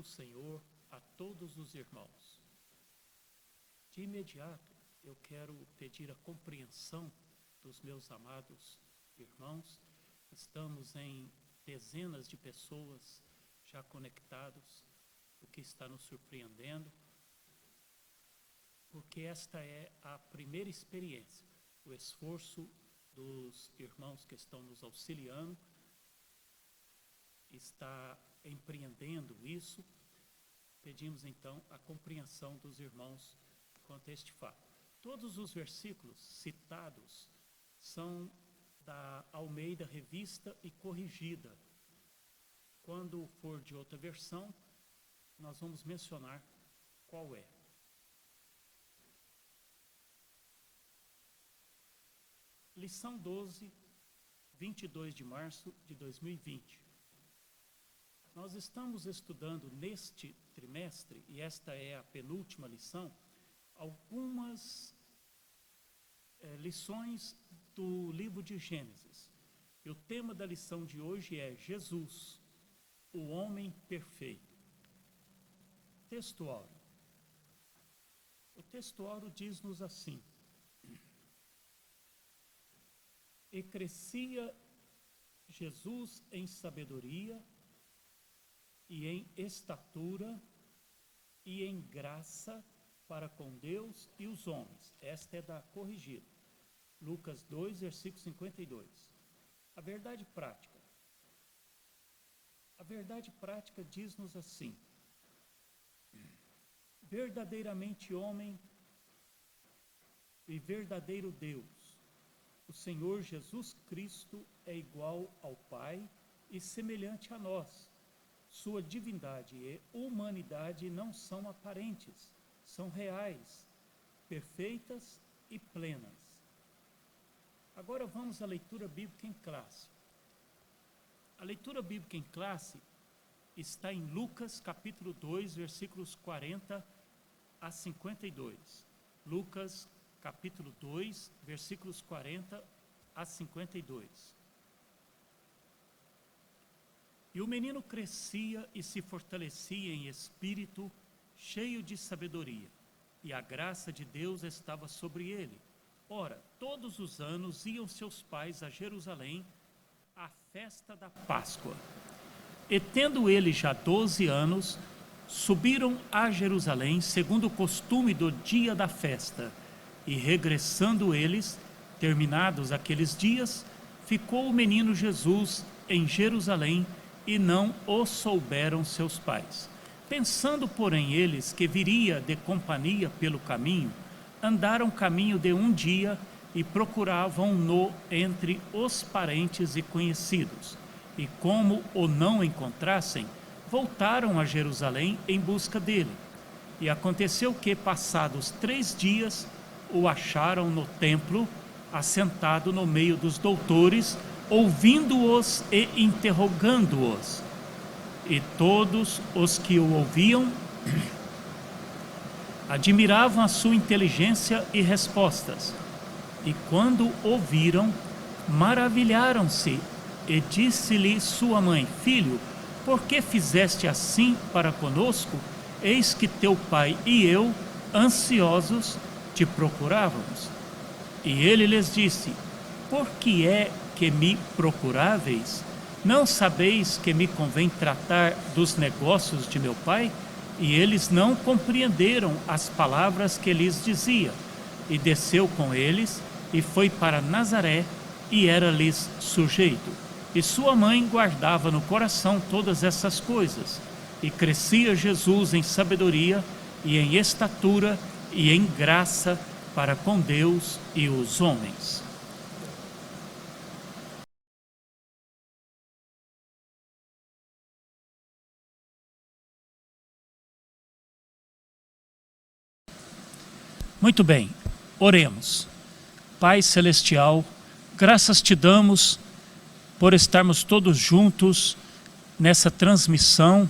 Senhor a todos os irmãos. De imediato, eu quero pedir a compreensão dos meus amados irmãos. Estamos em dezenas de pessoas já conectados, o que está nos surpreendendo, porque esta é a primeira experiência, o esforço dos irmãos que estão nos auxiliando, está empreendendo isso. Pedimos então a compreensão dos irmãos quanto a este fato. Todos os versículos citados são da Almeida Revista e Corrigida. Quando for de outra versão, nós vamos mencionar qual é. Lição 12, 22 de março de 2020. Nós estamos estudando neste trimestre, e esta é a penúltima lição, algumas lições do livro de Gênesis. E o tema da lição de hoje é Jesus, o homem perfeito. Textuário. O textuário diz-nos assim: e crescia Jesus em sabedoria e em estatura e em graça para com Deus e os homens. Esta é da Corrigida. Lucas 2, versículo 52. A verdade prática. A verdade prática diz-nos assim: verdadeiramente homem e verdadeiro Deus, o Senhor Jesus Cristo é igual ao Pai e semelhante a nós. Sua divindade e humanidade não são aparentes, são reais, perfeitas e plenas. Agora vamos à leitura bíblica em classe. A leitura bíblica em classe está em Lucas capítulo 2, versículos 40 a 52. Lucas capítulo 2, versículos 40 a 52. E o menino crescia e se fortalecia em espírito, cheio de sabedoria, e a graça de Deus estava sobre ele. Ora, todos os anos iam seus pais a Jerusalém à festa da Páscoa. E tendo ele já 12 anos, subiram a Jerusalém, segundo o costume do dia da festa. E regressando eles, terminados aqueles dias, ficou o menino Jesus em Jerusalém, e não o souberam seus pais. Pensando, porém, eles que viria de companhia pelo caminho, andaram caminho de um dia e procuravam-no entre os parentes e conhecidos. E como o não encontrassem, voltaram a Jerusalém em busca dele. E aconteceu que, passados 3 dias, o acharam no templo, assentado no meio dos doutores, ouvindo-os e interrogando-os. E todos os que o ouviam admiravam a sua inteligência e respostas. E quando ouviram, maravilharam-se. E disse-lhe sua mãe: filho, por que fizeste assim para conosco? Eis que teu pai e eu, ansiosos, te procurávamos. E ele lhes disse: por que é que me procuráveis? Não sabeis que me convém tratar dos negócios de meu pai? E eles não compreenderam as palavras que lhes dizia. E desceu com eles, e foi para Nazaré, e era-lhes sujeito. E sua mãe guardava no coração todas essas coisas. E crescia Jesus em sabedoria, e em estatura, e em graça para com Deus e os homens. Muito bem, oremos. Pai Celestial, graças te damos por estarmos todos juntos nessa transmissão.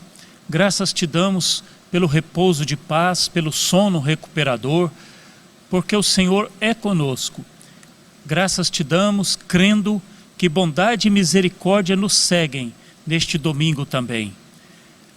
Graças te damos pelo repouso de paz, pelo sono recuperador, porque o Senhor é conosco. Graças te damos, crendo que bondade e misericórdia nos seguem neste domingo também.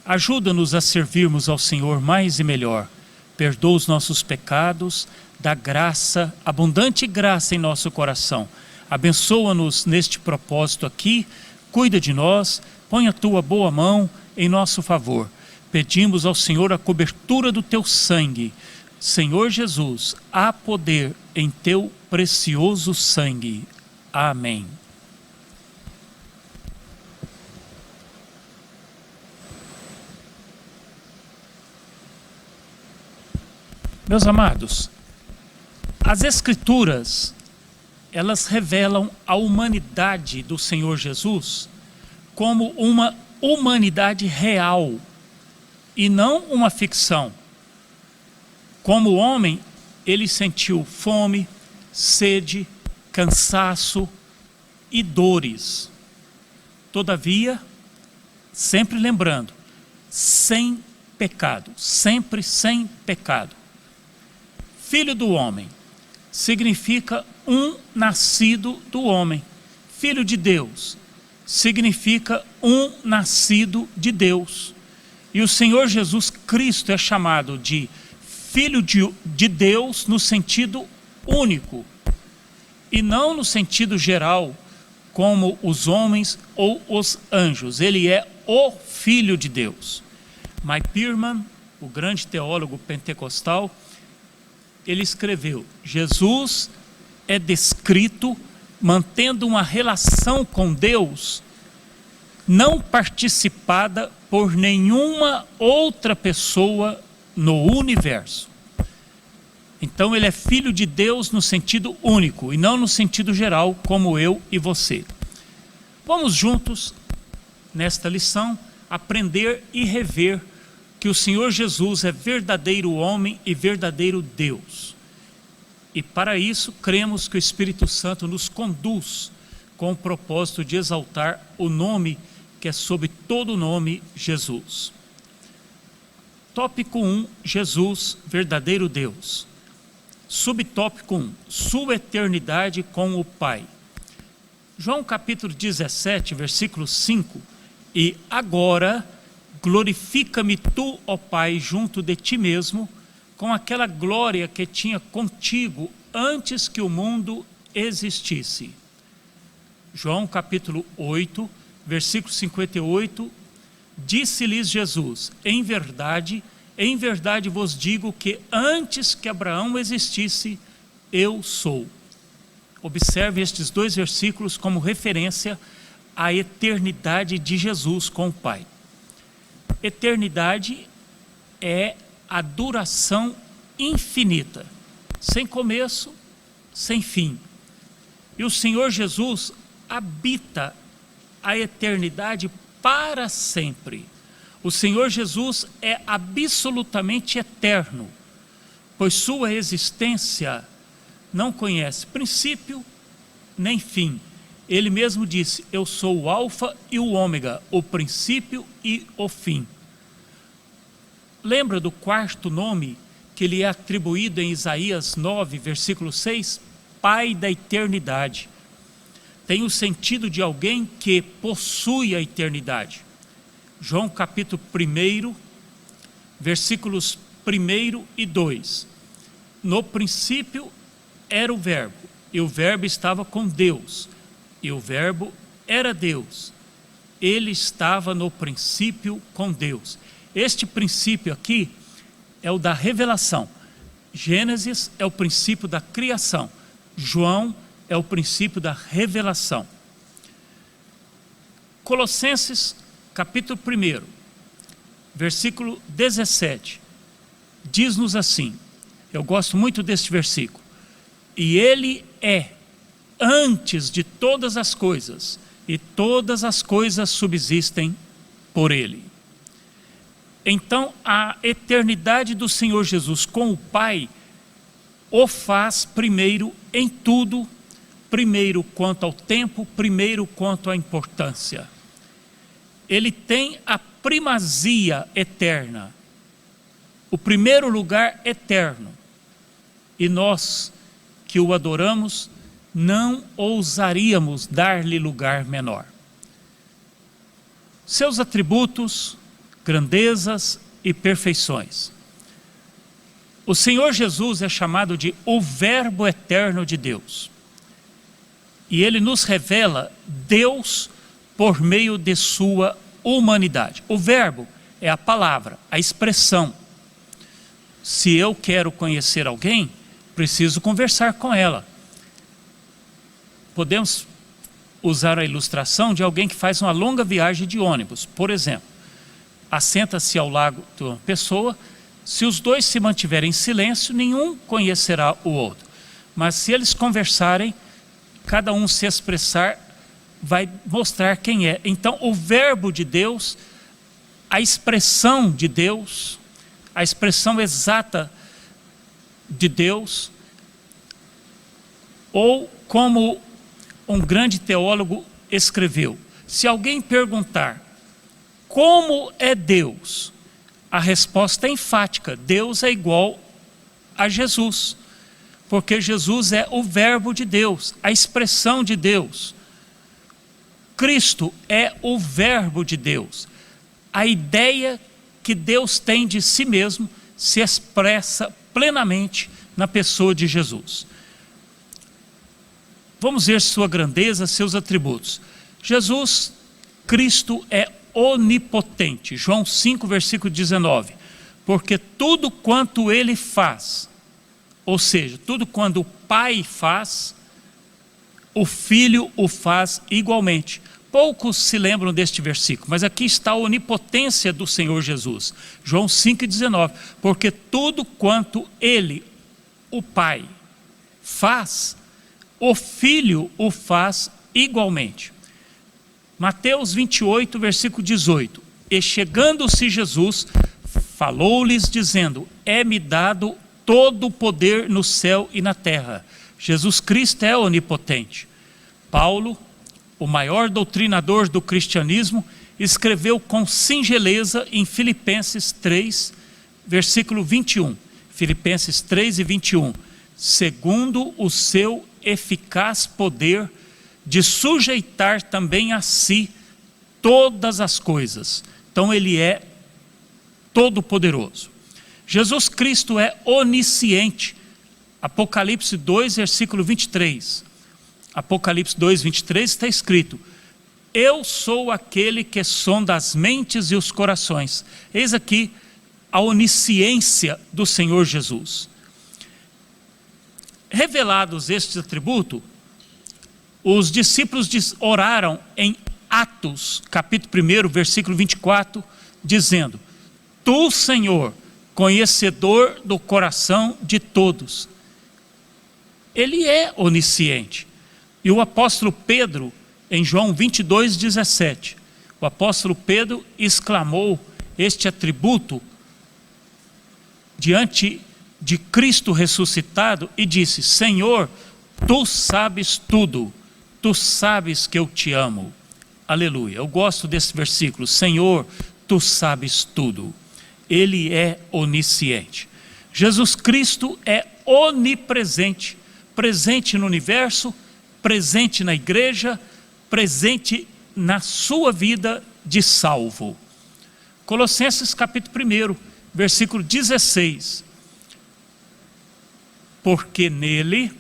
Ajuda-nos a servirmos ao Senhor mais e melhor. Perdoa os nossos pecados, dá graça, abundante graça em nosso coração. Abençoa-nos neste propósito aqui, cuida de nós, põe a tua boa mão em nosso favor. Pedimos ao Senhor a cobertura do teu sangue. Senhor Jesus, há poder em teu precioso sangue. Amém. Meus amados, as Escrituras, elas revelam a humanidade do Senhor Jesus como uma humanidade real e não uma ficção. Como homem, ele sentiu fome, sede, cansaço e dores. Todavia, sempre lembrando, sem pecado, sempre sem pecado. Filho do homem significa um nascido do homem. Filho de Deus significa um nascido de Deus. E o Senhor Jesus Cristo é chamado de Filho de Deus no sentido único, e não no sentido geral, como os homens ou os anjos. Ele é o Filho de Deus. Mike Pierman, o grande teólogo pentecostal, ele escreveu: Jesus é descrito mantendo uma relação com Deus não participada por nenhuma outra pessoa no universo. Então ele é filho de Deus no sentido único e não no sentido geral, como eu e você. Vamos juntos, nesta lição, aprender e rever que o Senhor Jesus é verdadeiro homem e verdadeiro Deus. E para isso, cremos que o Espírito Santo nos conduz com o propósito de exaltar o nome que é sob todo nome, Jesus. Tópico 1, Jesus, verdadeiro Deus. Subtópico 1, sua eternidade com o Pai. João capítulo 17, versículo 5. E agora glorifica-me tu, ó Pai, junto de ti mesmo, com aquela glória que tinha contigo antes que o mundo existisse. João capítulo 8, versículo 58. Disse-lhes Jesus: em verdade vos digo que antes que Abraão existisse, eu sou. Observe estes dois versículos como referência à eternidade de Jesus com o Pai. Eternidade é a duração infinita, sem começo, sem fim. E o Senhor Jesus habita a eternidade para sempre. O Senhor Jesus é absolutamente eterno, pois sua existência não conhece princípio nem fim. Ele mesmo disse: eu sou o alfa e o ômega, o princípio e o fim. Lembra do quarto nome que lhe é atribuído em Isaías 9, versículo 6? Pai da eternidade. Tem o sentido de alguém que possui a eternidade. João capítulo 1, versículos 1 e 2. No princípio era o verbo, e o verbo estava com Deus, e o verbo era Deus. Ele estava no princípio com Deus. Este princípio aqui é o da revelação. Gênesis é o princípio da criação. João é o princípio da revelação. Colossenses capítulo 1, versículo 17, diz-nos assim, eu gosto muito deste versículo: e ele é antes de todas as coisas, e todas as coisas subsistem por ele. Então a eternidade do Senhor Jesus com o Pai o faz primeiro em tudo, primeiro quanto ao tempo, primeiro quanto à importância. Ele tem a primazia eterna, o primeiro lugar eterno, e nós que o adoramos não ousaríamos dar-lhe lugar menor. Seus atributos, grandezas e perfeições. O Senhor Jesus é chamado de o Verbo eterno de Deus. E Ele nos revela Deus por meio de sua humanidade. O Verbo é a palavra, a expressão. Se eu quero conhecer alguém, preciso conversar com ela. Podemos usar a ilustração de alguém que faz uma longa viagem de ônibus. Por exemplo, assenta-se ao lado de uma pessoa. Se os dois se mantiverem em silêncio, nenhum conhecerá o outro. Mas se eles conversarem, cada um se expressar, vai mostrar quem é. Então, o verbo de Deus, a expressão de Deus, a expressão exata de Deus, ou como um grande teólogo escreveu, se alguém perguntar como é Deus, a resposta é enfática: Deus é igual a Jesus, porque Jesus é o verbo de Deus, a expressão de Deus. Cristo é o verbo de Deus. A ideia que Deus tem de si mesmo se expressa plenamente na pessoa de Jesus. Vamos ver sua grandeza, seus atributos. Jesus, Cristo é onipotente. João 5, versículo 19. Porque tudo quanto Ele faz, ou seja, tudo quanto o Pai faz, o Filho o faz igualmente. Poucos se lembram deste versículo, mas aqui está a onipotência do Senhor Jesus. João 5,19. Porque tudo quanto Ele, o Pai, faz, o Filho o faz igualmente. Mateus 28, versículo 18. E chegando-se Jesus, falou-lhes dizendo: é-me dado todo o poder no céu e na terra. Jesus Cristo é onipotente. Paulo, o maior doutrinador do cristianismo, escreveu com singeleza em Filipenses 3, versículo 21. Filipenses 3 e 21. Segundo o seu eficaz poder de sujeitar também a si todas as coisas. Então Ele é todo poderoso. Jesus Cristo é onisciente. Apocalipse 2, versículo 23. Apocalipse 2, 23 está escrito: eu sou aquele que sonda as mentes e os corações. Eis aqui a onisciência do Senhor Jesus. Revelados estes atributos, os discípulos oraram em Atos, capítulo 1, versículo 24, dizendo: tu, Senhor, conhecedor do coração de todos. Ele é onisciente. E o apóstolo Pedro, em João 22, 17, o apóstolo Pedro exclamou este atributo diante de Cristo ressuscitado e disse: Senhor, tu sabes tudo, tu sabes que eu te amo. Aleluia. Eu gosto desse versículo: Senhor, tu sabes tudo. Ele é onisciente. Jesus Cristo é onipresente, presente no universo, presente na igreja, presente na sua vida de salvo. Colossenses capítulo 1, versículo 16. Porque nele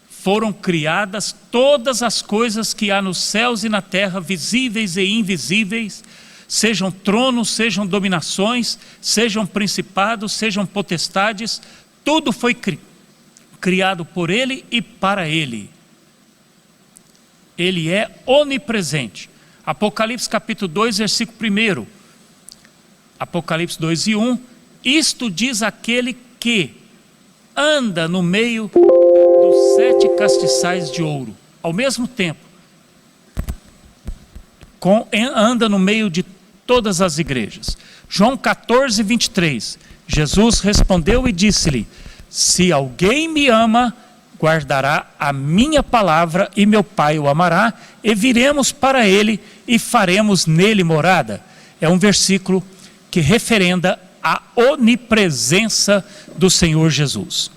foram criadas todas as coisas que há nos céus e na terra, visíveis e invisíveis, sejam tronos, sejam dominações, sejam principados, sejam potestades, tudo foi criado por Ele e para Ele. Ele é onipresente. Apocalipse capítulo 2, versículo 1. Apocalipse 2 e 1. Isto diz aquele que anda no meio dos 7 castiçais de ouro. Ao mesmo tempo, anda no meio de todas as igrejas. João 14, 23. Jesus respondeu e disse-lhe: se alguém me ama, guardará a minha palavra, e meu Pai o amará, e viremos para ele e faremos nele morada. É um versículo que referenda a onipresença do Senhor Jesus.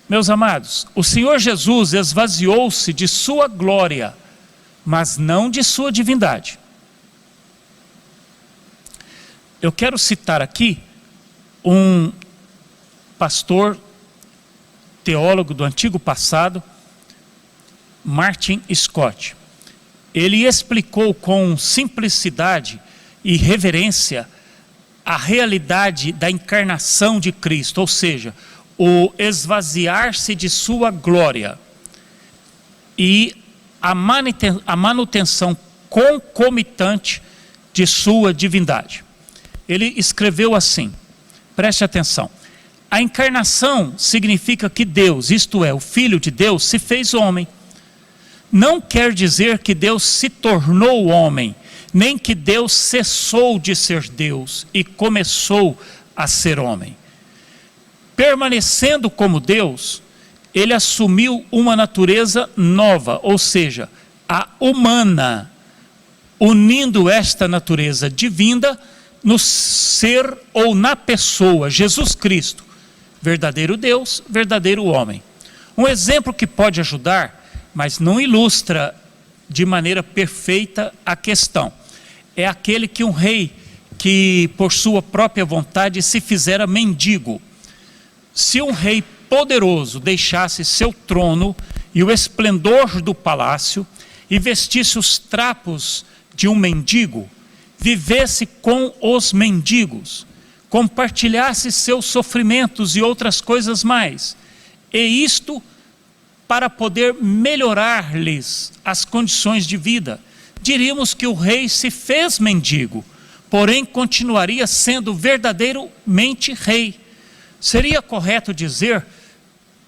Meus amados, o Senhor Jesus esvaziou-se de sua glória, mas não de sua divindade. Eu quero citar aqui um pastor, teólogo do antigo passado, Martin Scott. Ele explicou com simplicidade e reverência a realidade da encarnação de Cristo, ou seja, o esvaziar-se de sua glória e a manutenção concomitante de sua divindade. Ele escreveu assim, preste atenção: a encarnação significa que Deus, isto é, o Filho de Deus, se fez homem. Não quer dizer que Deus se tornou homem, nem que Deus cessou de ser Deus e começou a ser homem. Permanecendo como Deus, ele assumiu uma natureza nova, ou seja, a humana, unindo esta natureza divina no ser ou na pessoa, Jesus Cristo, verdadeiro Deus, verdadeiro homem. Um exemplo que pode ajudar, mas não ilustra de maneira perfeita a questão, é aquele que um rei, que por sua própria vontade se fizera mendigo. Se um rei poderoso deixasse seu trono e o esplendor do palácio e vestisse os trapos de um mendigo, vivesse com os mendigos, compartilhasse seus sofrimentos e outras coisas mais, e isto para poder melhorar-lhes as condições de vida, diríamos que o rei se fez mendigo, porém continuaria sendo verdadeiramente rei. Seria correto dizer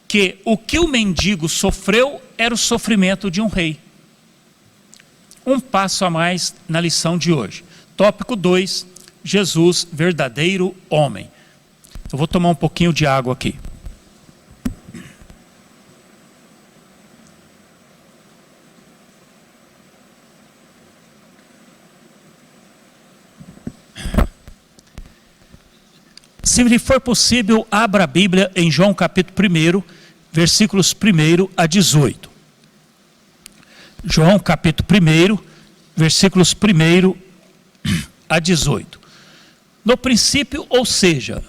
que o que o mendigo sofreu era o sofrimento de um rei. Um passo a mais na lição de hoje. Tópico 2, Jesus, verdadeiro homem. Eu vou tomar um pouquinho de água aqui. Se lhe for possível, abra a Bíblia em João capítulo 1, versículos 1 a 18. João capítulo 1, versículos 1 a 18. No princípio, ou seja,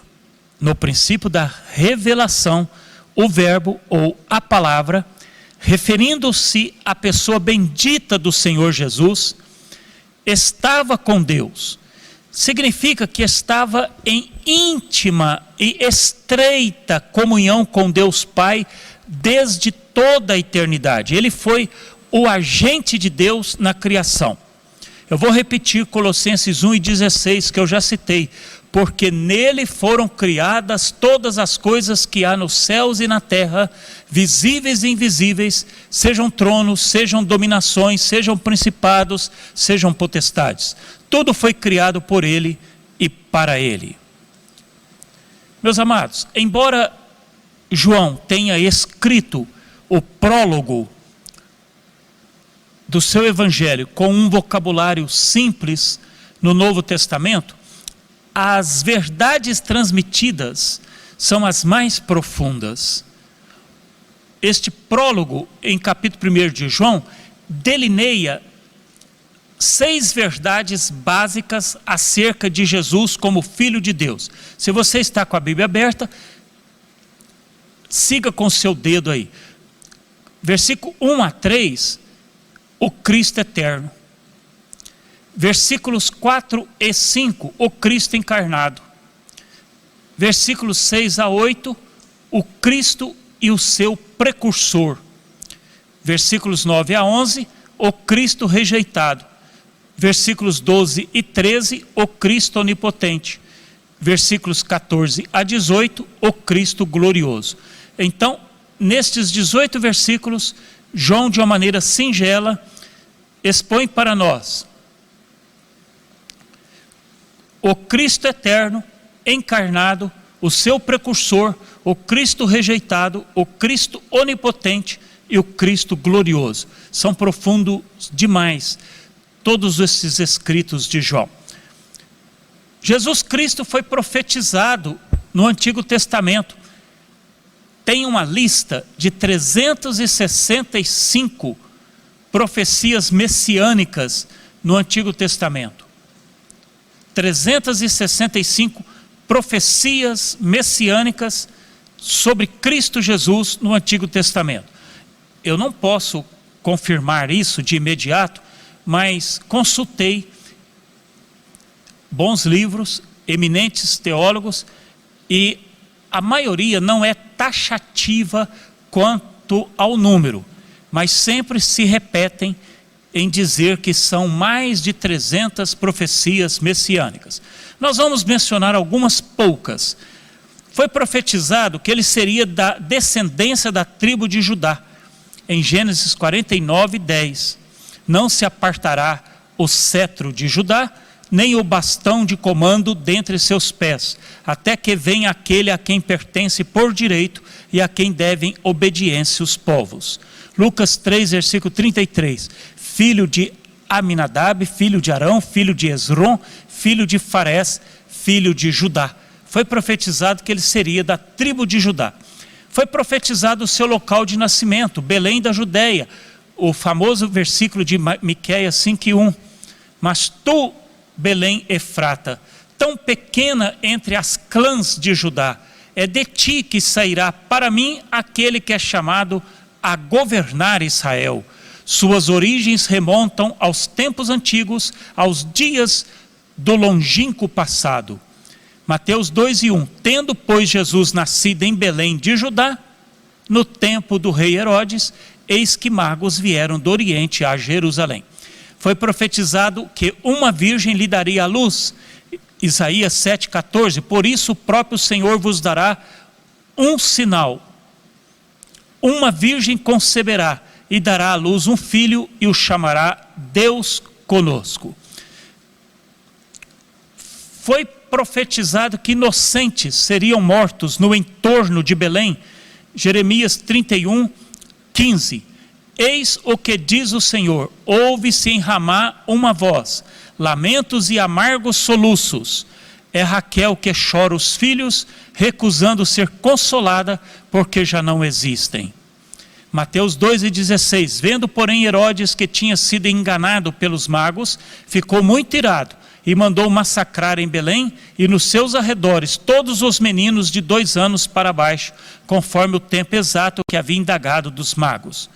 no princípio da revelação, o verbo ou a palavra, referindo-se à pessoa bendita do Senhor Jesus, estava com Deus. Significa que estava em íntima e estreita comunhão com Deus Pai desde toda a eternidade. Ele foi o agente de Deus na criação. Eu vou repetir Colossenses 1:16, que eu já citei. Porque nele foram criadas todas as coisas que há nos céus e na terra, visíveis e invisíveis, sejam tronos, sejam dominações, sejam principados, sejam potestades. Tudo foi criado por ele e para ele. Meus amados, embora João tenha escrito o prólogo do seu evangelho com um vocabulário simples no Novo Testamento, as verdades transmitidas são as mais profundas. Este prólogo, em capítulo 1 de João, delineia 6 verdades básicas acerca de Jesus como Filho de Deus. Se você está com a Bíblia aberta, siga com o seu dedo aí. Versículo 1 a 3, o Cristo eterno. Versículos 4 e 5, o Cristo encarnado. Versículos 6 a 8, o Cristo e o seu precursor. Versículos 9 a 11, o Cristo rejeitado. Versículos 12 e 13, o Cristo onipotente. Versículos 14 a 18, o Cristo glorioso. Então, nestes 18 versículos, João, de uma maneira singela, expõe para nós o Cristo eterno, encarnado, o seu precursor, o Cristo rejeitado, o Cristo onipotente e o Cristo glorioso. São profundos demais todos esses escritos de João. Jesus Cristo foi profetizado no Antigo Testamento. Tem uma lista de 365 profecias messiânicas no Antigo Testamento. 365 profecias messiânicas sobre Cristo Jesus no Antigo Testamento. Eu não posso confirmar isso de imediato, mas consultei bons livros, eminentes teólogos, e a maioria não é taxativa quanto ao número, mas sempre se repetem em dizer que são mais de 300 profecias messiânicas. Nós vamos mencionar algumas poucas. Foi profetizado que ele seria da descendência da tribo de Judá. Em Gênesis 49, 10. Não se apartará o cetro de Judá, nem o bastão de comando dentre seus pés, até que venha aquele a quem pertence por direito e a quem devem obediência os povos. Lucas 3, versículo 33. Filho de Aminadab, filho de Arão, filho de Esrom, filho de Farés, filho de Judá. Foi profetizado que ele seria da tribo de Judá. Foi profetizado o seu local de nascimento, Belém da Judeia, o famoso versículo de Miqueias 5:1. Mas tu, Belém Efrata, tão pequena entre as clãs de Judá, é de ti que sairá para mim aquele que é chamado a governar Israel. Suas origens remontam aos tempos antigos, aos dias do longínquo passado. Mateus 2:1. Tendo, pois, Jesus nascido em Belém de Judá, no tempo do rei Herodes, eis que magos vieram do Oriente a Jerusalém. Foi profetizado que uma virgem lhe daria a luz. Isaías 7,14. Por isso o próprio Senhor vos dará um sinal. Uma virgem conceberá e dará à luz um filho e o chamará Deus conosco. Foi profetizado que inocentes seriam mortos no entorno de Belém. Jeremias 31:15. Eis o que diz o Senhor: ouve-se em Ramá uma voz, lamentos e amargos soluços. É Raquel que chora os filhos, recusando ser consolada, porque já não existem. Mateus 2:16. Vendo, porém, Herodes que tinha sido enganado pelos magos, ficou muito irado e mandou massacrar em Belém e nos seus arredores todos os meninos de 2 anos para baixo, conforme o tempo exato que havia indagado dos magos.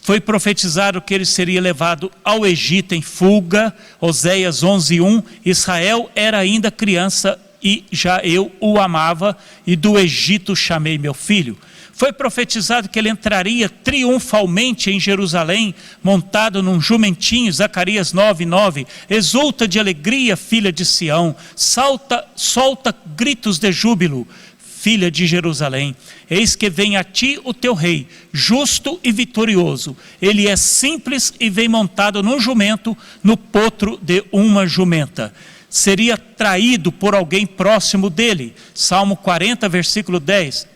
Foi profetizado que ele seria levado ao Egito em fuga. Oséias 11:1. Israel era ainda criança e já eu o amava, e do Egito chamei meu filho. Foi profetizado que ele entraria triunfalmente em Jerusalém, montado num jumentinho. Zacarias 9:9. Exulta de alegria, filha de Sião, solta gritos de júbilo, filha de Jerusalém. Eis que vem a ti o teu rei, justo e vitorioso. Ele é simples e vem montado num jumento, no potro de uma jumenta. Seria traído por alguém próximo dele. Salmo 40, versículo 10.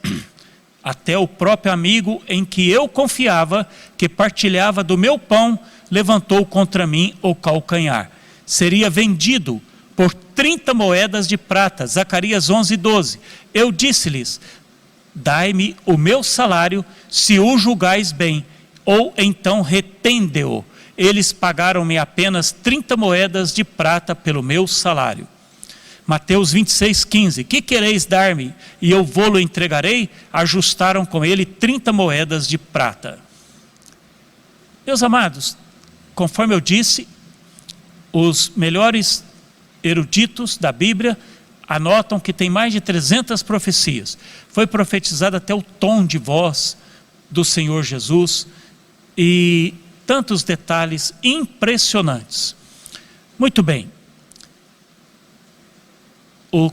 Até o próprio amigo em que eu confiava, que partilhava do meu pão, levantou contra mim o calcanhar. Seria vendido por 30 moedas de prata. Zacarias 11:12. Eu disse-lhes: dai-me o meu salário, se o julgais bem, ou então retende-o. Eles pagaram-me apenas 30 moedas de prata pelo meu salário. Mateus 26:15. Que quereis dar-me e eu vô-lo entregarei? Ajustaram com ele 30 moedas de prata. Meus amados, conforme eu disse, os melhores eruditos da Bíblia anotam que tem mais de 300 profecias. Foi profetizado até o tom de voz do Senhor Jesus e tantos detalhes impressionantes. Muito bem.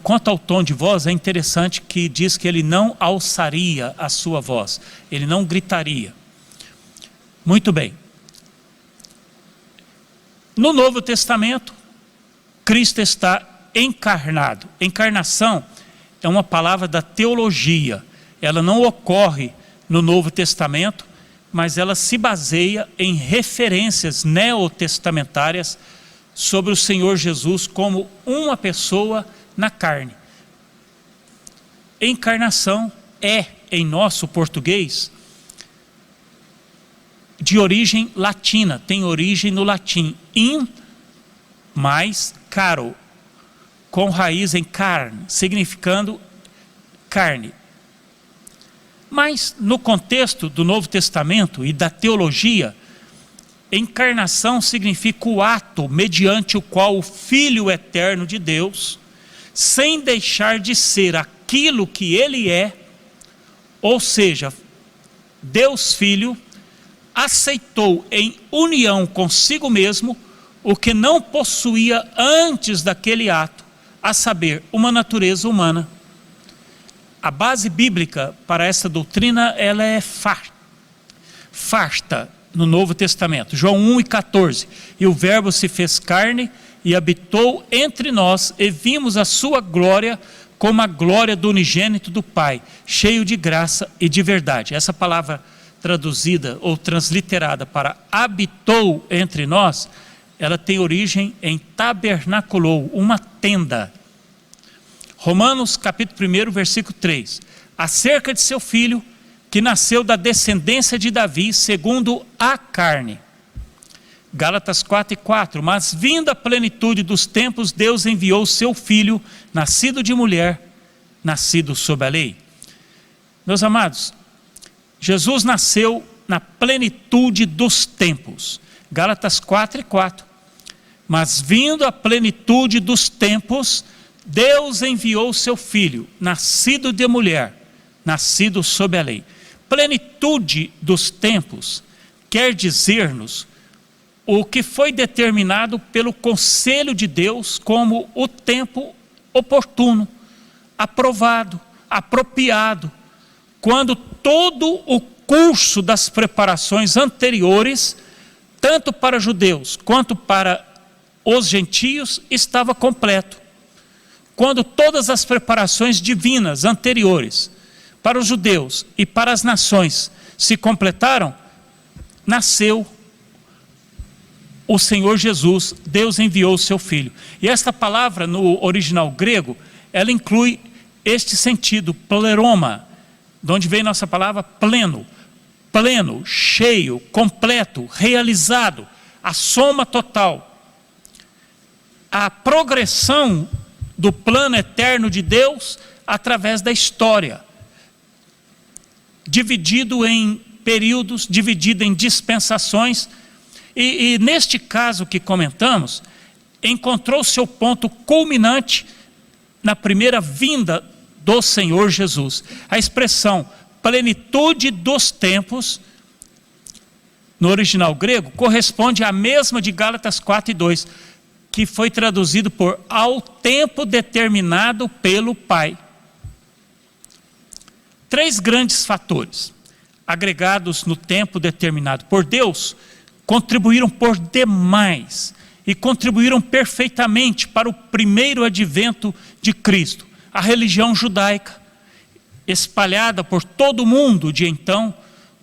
Quanto ao tom de voz, é interessante que diz que ele não alçaria a sua voz, ele não gritaria. Muito bem. No Novo Testamento, Cristo está encarnado. Encarnação é uma palavra da teologia. Ela não ocorre no Novo Testamento, mas ela se baseia em referências neotestamentárias sobre o Senhor Jesus como uma pessoa na carne. Encarnação é, em nosso português, de origem latina, tem origem no latim, in mais caro, com raiz em carne, significando carne. Mas no contexto do Novo Testamento e da teologia, encarnação significa o ato mediante o qual o Filho eterno de Deus, sem deixar de ser aquilo que ele é, ou seja, Deus Filho, aceitou em união consigo mesmo o que não possuía antes daquele ato, a saber, uma natureza humana. A base bíblica para essa doutrina, ela é farta no Novo Testamento. João 1:14, e o verbo se fez carne e habitou entre nós, e vimos a sua glória como a glória do unigênito do Pai, cheio de graça e de verdade. Essa palavra traduzida ou transliterada para habitou entre nós, ela tem origem em tabernaculou, uma tenda. Romanos capítulo 1, versículo 3, acerca de seu filho, que nasceu da descendência de Davi, segundo a carne. Gálatas 4:4, mas vinda a plenitude dos tempos, Deus enviou seu filho, nascido de mulher, nascido sob a lei. Meus amados, Jesus nasceu na plenitude dos tempos. Gálatas 4:4, mas vindo a plenitude dos tempos, Deus enviou seu filho, nascido de mulher, nascido sob a lei. Plenitude dos tempos quer dizer-nos o que foi determinado pelo conselho de Deus como o tempo oportuno, aprovado, apropriado, quando todo o curso das preparações anteriores, tanto para judeus quanto para os gentios, estava completo. Quando todas as preparações divinas anteriores para os judeus e para as nações se completaram, nasceu o Senhor Jesus, Deus enviou o seu Filho. E esta palavra no original grego, ela inclui este sentido, pleroma, de onde vem nossa palavra pleno, pleno, cheio, completo, realizado, a soma total. A progressão do plano eterno de Deus através da história, dividido em períodos, dividido em dispensações, e neste caso que comentamos, encontrou seu ponto culminante na primeira vinda do Senhor Jesus. A expressão plenitude dos tempos, no original grego, corresponde à mesma de Gálatas 4:2, que foi traduzido por ao tempo determinado pelo Pai. Três grandes fatores, agregados no tempo determinado por Deus, contribuíram por demais e contribuíram perfeitamente para o primeiro advento de Cristo. A religião judaica, espalhada por todo o mundo de então,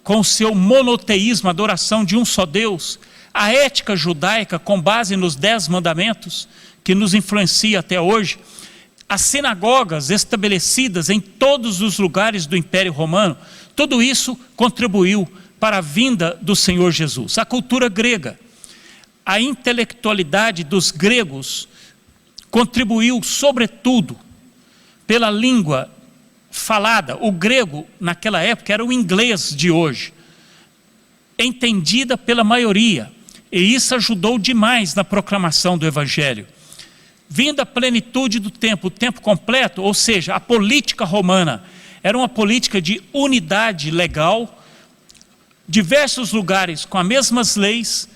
com o seu monoteísmo, adoração de um só Deus, a ética judaica com base nos 10 mandamentos, que nos influencia até hoje, as sinagogas estabelecidas em todos os lugares do Império Romano, tudo isso contribuiu para a vinda do Senhor Jesus. A cultura grega, a intelectualidade dos gregos contribuiu sobretudo pela língua falada. O grego naquela época era o inglês de hoje, entendida pela maioria, e isso ajudou demais na proclamação do Evangelho. Vinda a plenitude do tempo, o tempo completo, ou seja, a política romana era uma política de unidade legal, diversos lugares com as mesmas leis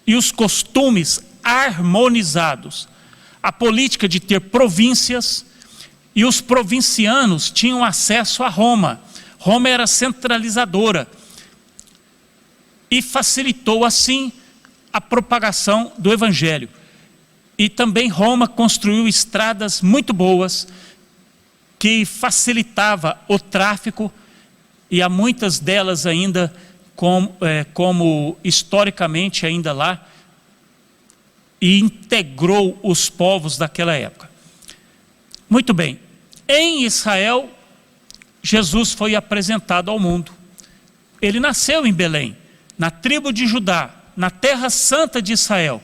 e os costumes harmonizados. A política de ter províncias, e os provincianos tinham acesso a Roma. Roma era centralizadora e facilitou assim a propagação do Evangelho. E também Roma construiu estradas muito boas que facilitava o tráfico, e há muitas delas ainda como historicamente ainda lá, e integrou os povos daquela época. Muito bem, em Israel, Jesus foi apresentado ao mundo. Ele nasceu em Belém, na tribo de Judá, na terra santa de Israel.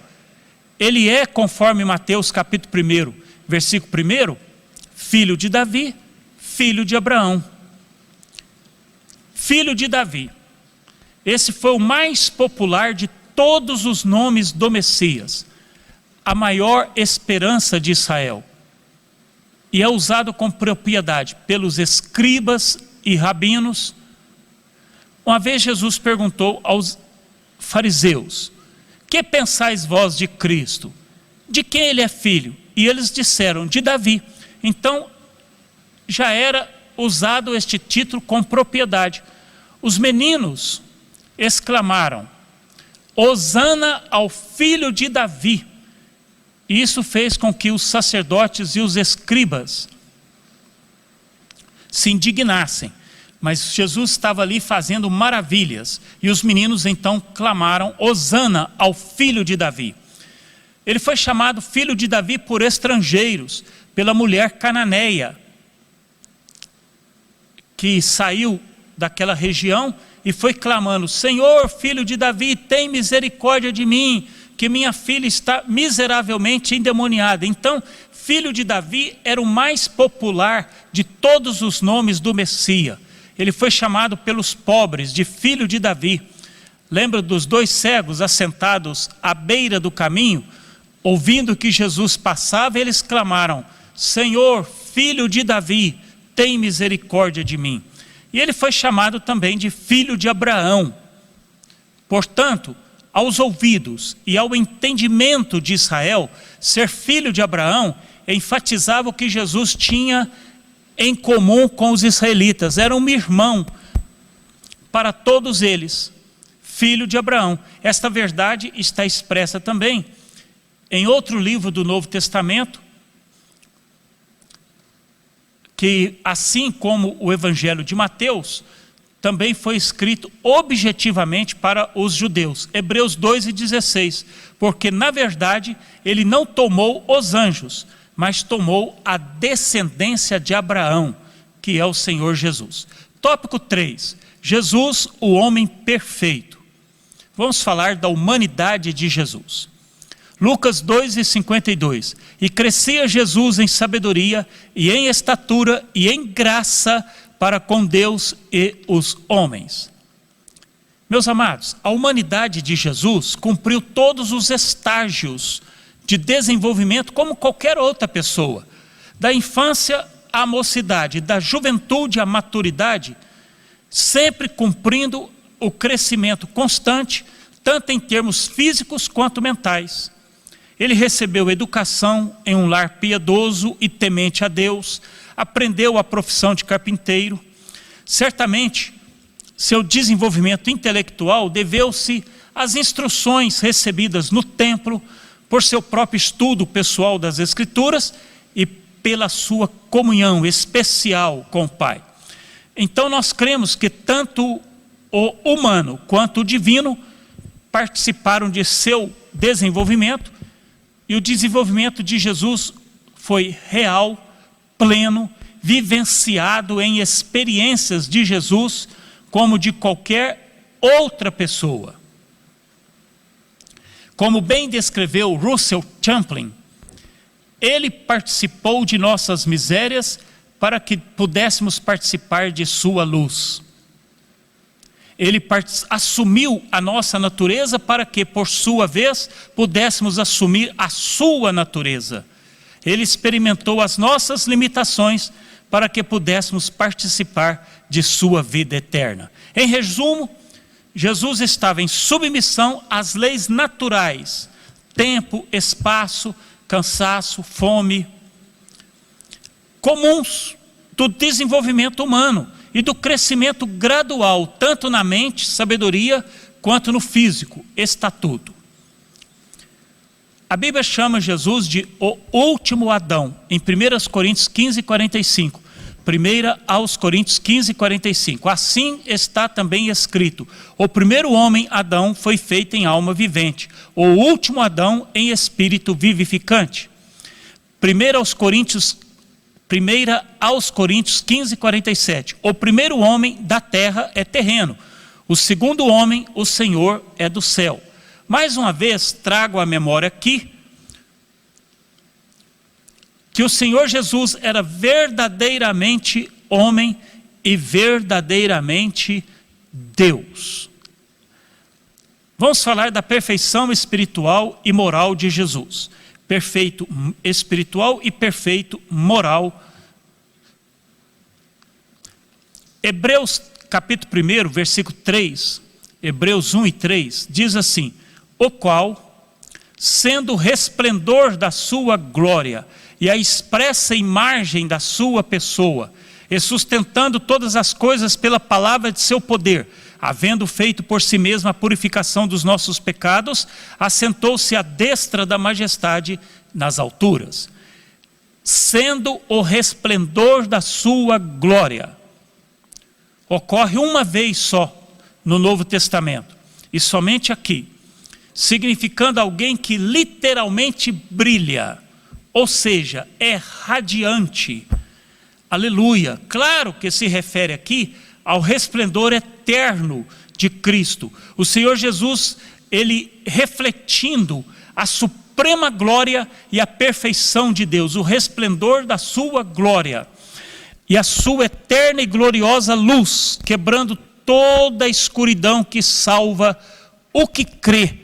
Ele é, conforme Mateus capítulo 1, Versículo 1, filho de Davi, filho de Abraão. Filho de Davi. Esse foi o mais popular de todos os nomes do Messias, a maior esperança de Israel. E é usado com propriedade pelos escribas e rabinos. Uma vez Jesus perguntou aos fariseus: que pensais vós de Cristo? De quem ele é filho? E eles disseram: de Davi. Então já era usado este título com propriedade. Os meninos exclamaram: Hosana ao filho de Davi. E isso fez com que os sacerdotes e os escribas se indignassem. Mas Jesus estava ali fazendo maravilhas. E os meninos então clamaram: Hosana ao filho de Davi. Ele foi chamado filho de Davi por estrangeiros, pela mulher cananeia, que saiu daquela região e foi clamando: Senhor, filho de Davi, tem misericórdia de mim, que minha filha está miseravelmente endemoniada. Então, filho de Davi era o mais popular de todos os nomes do Messias. Ele foi chamado pelos pobres de filho de Davi. Lembra dos 2 cegos assentados à beira do caminho? Ouvindo que Jesus passava, eles clamaram: Senhor, filho de Davi, tem misericórdia de mim. E ele foi chamado também de filho de Abraão. Portanto, aos ouvidos e ao entendimento de Israel, ser filho de Abraão enfatizava o que Jesus tinha em comum com os israelitas. Era um irmão para todos eles, filho de Abraão. Esta verdade está expressa também em outro livro do Novo Testamento, que assim como o Evangelho de Mateus, também foi escrito objetivamente para os judeus. Hebreus 2:16, porque na verdade ele não tomou os anjos, mas tomou a descendência de Abraão, que é o Senhor Jesus. Tópico 3, Jesus, o homem perfeito. Vamos falar da humanidade de Jesus. Lucas 2:52, e crescia Jesus em sabedoria e em estatura e em graça para com Deus e os homens. Meus amados, a humanidade de Jesus cumpriu todos os estágios de desenvolvimento como qualquer outra pessoa. Da infância à mocidade, da juventude à maturidade, sempre cumprindo o crescimento constante, tanto em termos físicos quanto mentais. Ele recebeu educação em um lar piedoso e temente a Deus, aprendeu a profissão de carpinteiro. Certamente, seu desenvolvimento intelectual deveu-se às instruções recebidas no templo, por seu próprio estudo pessoal das Escrituras e pela sua comunhão especial com o Pai. Então nós cremos que tanto o humano quanto o divino participaram de seu desenvolvimento, e o desenvolvimento de Jesus foi real, pleno, vivenciado em experiências de Jesus como de qualquer outra pessoa. Como bem descreveu Russell Champlin, ele participou de nossas misérias para que pudéssemos participar de sua luz. Ele assumiu a nossa natureza para que, por sua vez, pudéssemos assumir a sua natureza. Ele experimentou as nossas limitações para que pudéssemos participar de sua vida eterna. Em resumo, Jesus estava em submissão às leis naturais, tempo, espaço, cansaço, fome, comuns do desenvolvimento humano e do crescimento gradual, tanto na mente, sabedoria, quanto no físico, estatuto. A Bíblia chama Jesus de o último Adão, em 1 Coríntios 15:45. 1 aos Coríntios 15:45. Assim está também escrito: o primeiro homem, Adão, foi feito em alma vivente, o último Adão em espírito vivificante. 1 aos Coríntios 15:47. O primeiro homem da terra é terreno, o segundo homem, o Senhor, é do céu. Mais uma vez trago à memória aqui que o Senhor Jesus era verdadeiramente homem e verdadeiramente Deus. Vamos falar da perfeição espiritual e moral de Jesus. Perfeito espiritual e perfeito moral. Hebreus capítulo 1, versículo 3, Hebreus 1 e 3, diz assim: o qual, sendo o resplendor da sua glória e a expressa imagem da sua pessoa, e sustentando todas as coisas pela palavra de seu poder, havendo feito por si mesmo a purificação dos nossos pecados, assentou-se à destra da majestade nas alturas. Sendo o resplendor da sua glória. Ocorre uma vez só no Novo Testamento, e somente aqui, significando alguém que literalmente brilha, ou seja, é radiante. Aleluia. Claro que se refere aqui ao resplendor eterno de Cristo. O Senhor Jesus, ele refletindo a suprema glória e a perfeição de Deus, o resplendor da sua glória e a sua eterna e gloriosa luz, quebrando toda a escuridão que salva o que crê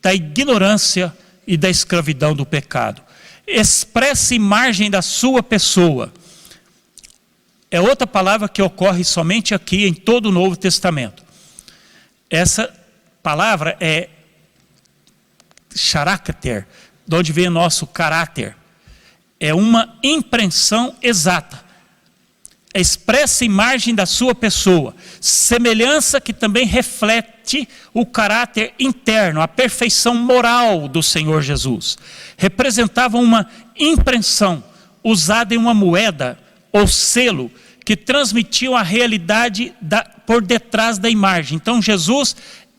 da ignorância e da escravidão do pecado. Expressa imagem da sua pessoa. É outra palavra que ocorre somente aqui em todo o Novo Testamento. Essa palavra é character, de onde vem o nosso caráter. É uma impressão exata. Expressa imagem da sua pessoa. Semelhança que também reflete o caráter interno, a perfeição moral do Senhor Jesus. Representava uma impressão usada em uma moeda ou selo, que transmitiam a realidade por detrás da imagem. Então Jesus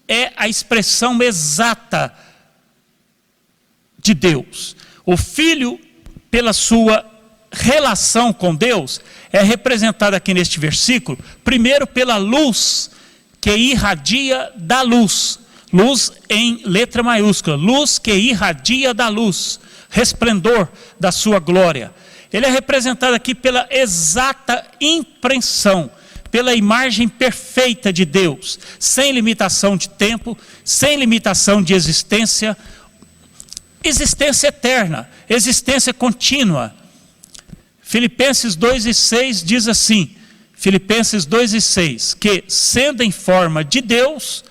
é a expressão exata de Deus. O Filho, pela sua relação com Deus, é representado aqui neste versículo, primeiro pela luz que irradia da luz. Luz em letra maiúscula, luz que irradia da luz, resplendor da sua glória. Ele é representado aqui pela exata impressão, pela imagem perfeita de Deus, sem limitação de tempo, sem limitação de existência, existência eterna, existência contínua. Filipenses 2:6 diz assim, Filipenses 2:6, que sendo em forma de Deus,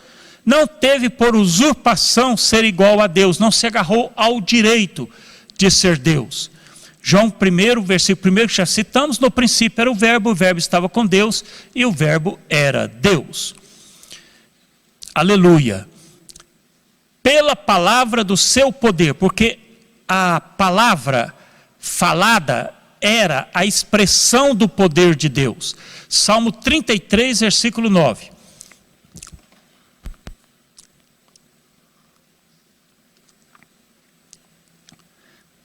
não teve por usurpação ser igual a Deus, não se agarrou ao direito de ser Deus. João 1, versículo 1 que já citamos, no princípio era o verbo estava com Deus e o verbo era Deus. Aleluia. Pela palavra do seu poder, porque a palavra falada era a expressão do poder de Deus. Salmo 33, versículo 9.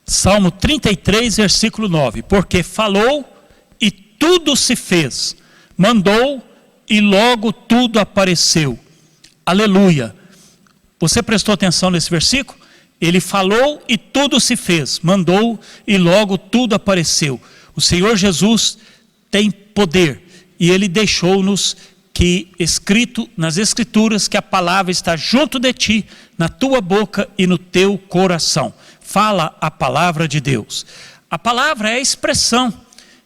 Salmo 33, versículo 9. Porque falou e tudo se fez, mandou e logo tudo apareceu. Aleluia. Você prestou atenção nesse versículo? Ele falou e tudo se fez, mandou e logo tudo apareceu. O Senhor Jesus tem poder e Ele deixou-nos que escrito nas Escrituras que a palavra está junto de ti, na tua boca e no teu coração. Fala a palavra de Deus. A palavra é a expressão.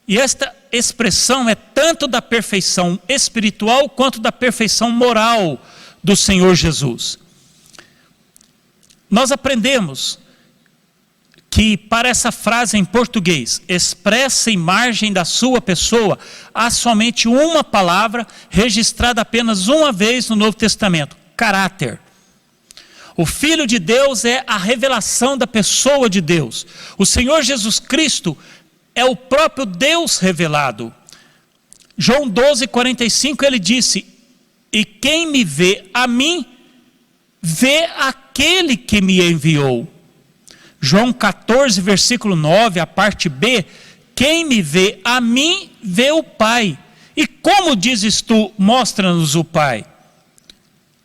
E esta expressão é tanto da perfeição espiritual quanto da perfeição moral do Senhor Jesus. Nós aprendemos que para essa frase em português, expressa imagem da sua pessoa, há somente uma palavra registrada apenas uma vez no Novo Testamento: caráter. O Filho de Deus é a revelação da pessoa de Deus. O Senhor Jesus Cristo é o próprio Deus revelado. João 12:45 ele disse: e quem me vê a mim, vê aquele que me enviou. João 14, versículo 9, a parte B: quem me vê a mim, vê o Pai. E como dizes tu, mostra-nos o Pai.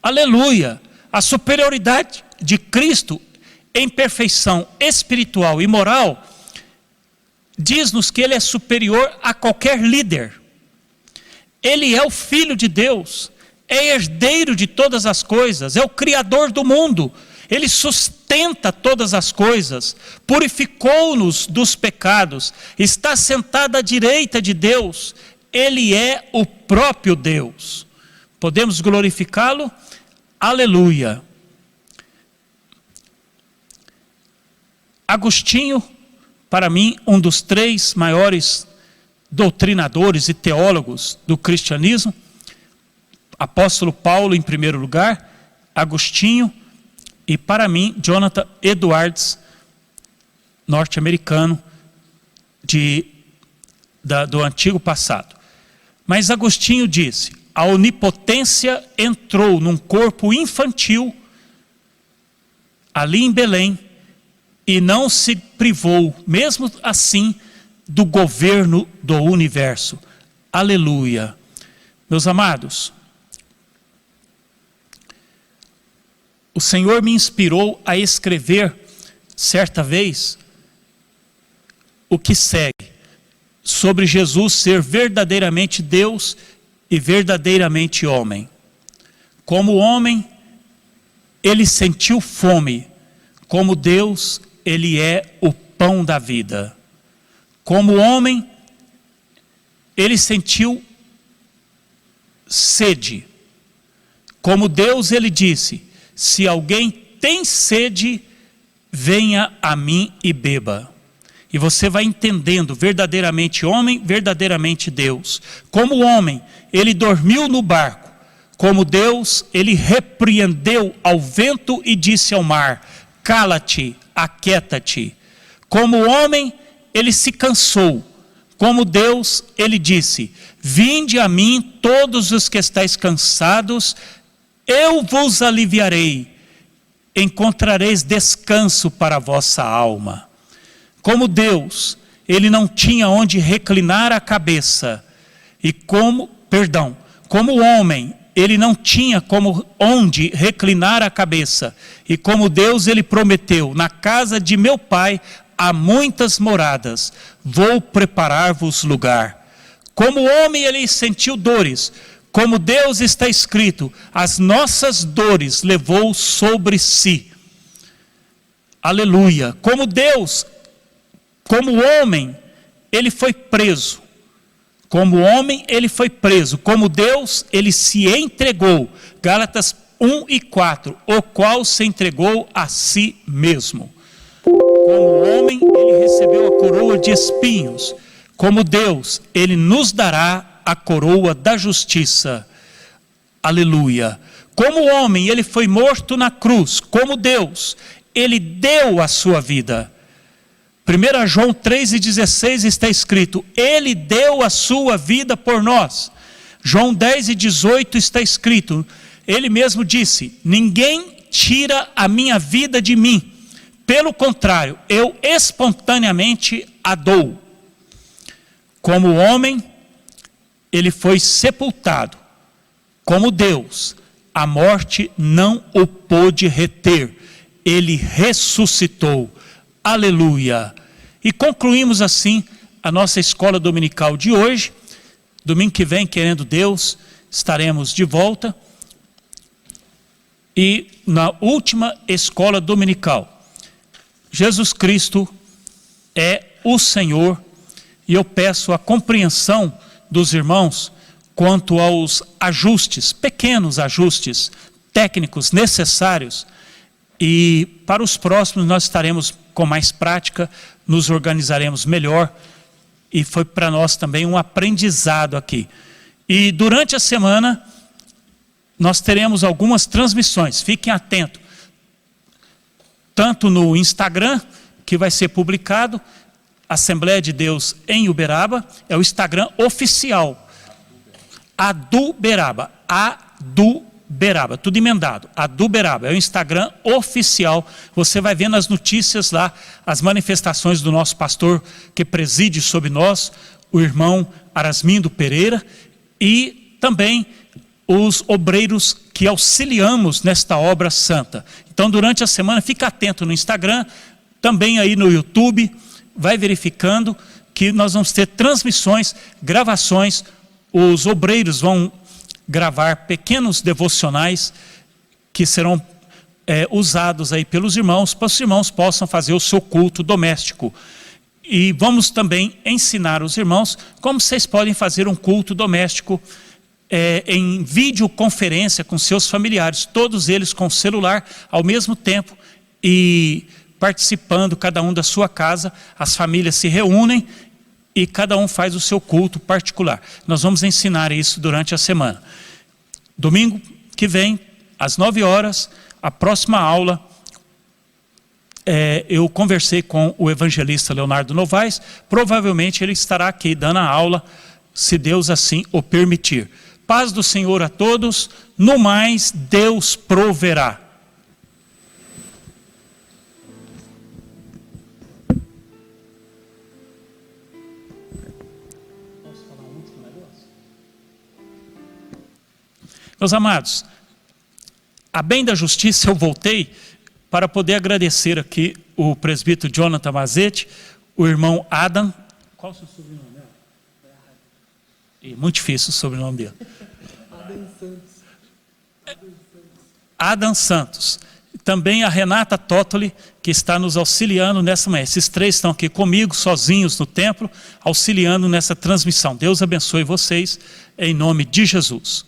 Aleluia. A superioridade de Cristo em perfeição espiritual e moral diz-nos que ele é superior a qualquer líder. Ele é o Filho de Deus, é herdeiro de todas as coisas, é o Criador do mundo. Ele sustenta todas as coisas, purificou-nos dos pecados, está sentado à direita de Deus. Ele é o próprio Deus. Podemos glorificá-lo? Aleluia. Agostinho, para mim, um dos 3 maiores doutrinadores e teólogos do cristianismo. Apóstolo Paulo em primeiro lugar, Agostinho e, para mim, Jonathan Edwards, norte-americano do antigo passado. Mas Agostinho disse: a onipotência entrou num corpo infantil ali em Belém e não se privou, mesmo assim, do governo do universo. Aleluia. Meus amados, o Senhor me inspirou a escrever, certa vez, o que segue, sobre Jesus ser verdadeiramente Deus e verdadeiramente homem. Como homem, ele sentiu fome. Como Deus, ele é o pão da vida. Como homem, ele sentiu sede. Como Deus, ele disse: se alguém tem sede, venha a mim e beba. E você vai entendendo, verdadeiramente homem, verdadeiramente Deus. Como homem, ele dormiu no barco. Como Deus, ele repreendeu ao vento e disse ao mar: cala-te, aquieta-te. Como homem, ele se cansou. Como Deus, ele disse: vinde a mim todos os que estáis cansados, eu vos aliviarei, encontrareis descanso para a vossa alma. Como Deus, ele não tinha onde reclinar a cabeça, como homem, ele não tinha onde reclinar a cabeça, e como Deus, ele prometeu: na casa de meu pai há muitas moradas, vou preparar-vos lugar. Como homem, ele sentiu dores. Como Deus, está escrito: as nossas dores levou sobre si. Aleluia. Como Deus, como homem, ele foi preso. Como homem, ele foi preso. Como Deus, ele se entregou. Gálatas 1:4, o qual se entregou a si mesmo. Como homem, ele recebeu a coroa de espinhos. Como Deus, ele nos dará a coroa da justiça. Aleluia. Como homem, ele foi morto na cruz. Como Deus, ele deu a sua vida. 1 João 3:16 está escrito: ele deu a sua vida por nós. João 10:18 está escrito, ele mesmo disse: ninguém tira a minha vida de mim, pelo contrário, eu espontaneamente a dou. Como homem, ele foi sepultado. Como Deus, a morte não o pôde reter, ele ressuscitou. Aleluia. E concluímos assim a nossa escola dominical de hoje. Domingo que vem, querendo Deus, estaremos de volta. E na última escola dominical, Jesus Cristo é o Senhor. E eu peço a compreensão dos irmãos quanto aos ajustes, pequenos ajustes técnicos necessários. E para os próximos nós estaremos com mais prática, nos organizaremos melhor. E foi para nós também um aprendizado aqui. E durante a semana nós teremos algumas transmissões, fiquem atentos. Tanto no Instagram, que vai ser publicado, Assembleia de Deus em Uberaba, é o Instagram oficial. Aduberaba, tudo emendado. Aduberaba, é o Instagram oficial. Você vai ver nas notícias lá as manifestações do nosso pastor que preside sobre nós, o irmão Arasmindo Pereira, e também os obreiros que auxiliamos nesta obra santa. Então, durante a semana, fica atento no Instagram, também aí no YouTube, vai verificando que nós vamos ter transmissões, gravações. Os obreiros vão gravar pequenos devocionais que serão usados aí pelos irmãos, para que os irmãos possam fazer o seu culto doméstico. E vamos também ensinar os irmãos como vocês podem fazer um culto doméstico em videoconferência com seus familiares, todos eles com celular ao mesmo tempo e participando, cada um da sua casa. As famílias se reúnem e cada um faz o seu culto particular. Nós vamos ensinar isso durante a semana. Domingo que vem, às 9 horas, a próxima aula, eu conversei com o evangelista Leonardo Novaes, provavelmente ele estará aqui dando a aula, se Deus assim o permitir. Paz do Senhor a todos, no mais Deus proverá. Posso falar um último negócio? Meus amados, a bem da justiça eu voltei para poder agradecer aqui o presbítero Jonathan Mazetti, o irmão Adam. Qual o seu sobrenome? Muito difícil o sobrenome dele. Adam Santos. Também a Renata Tottoli, que está nos auxiliando nessa manhã. Esses três estão aqui comigo, sozinhos no templo, auxiliando nessa transmissão. Deus abençoe vocês, em nome de Jesus.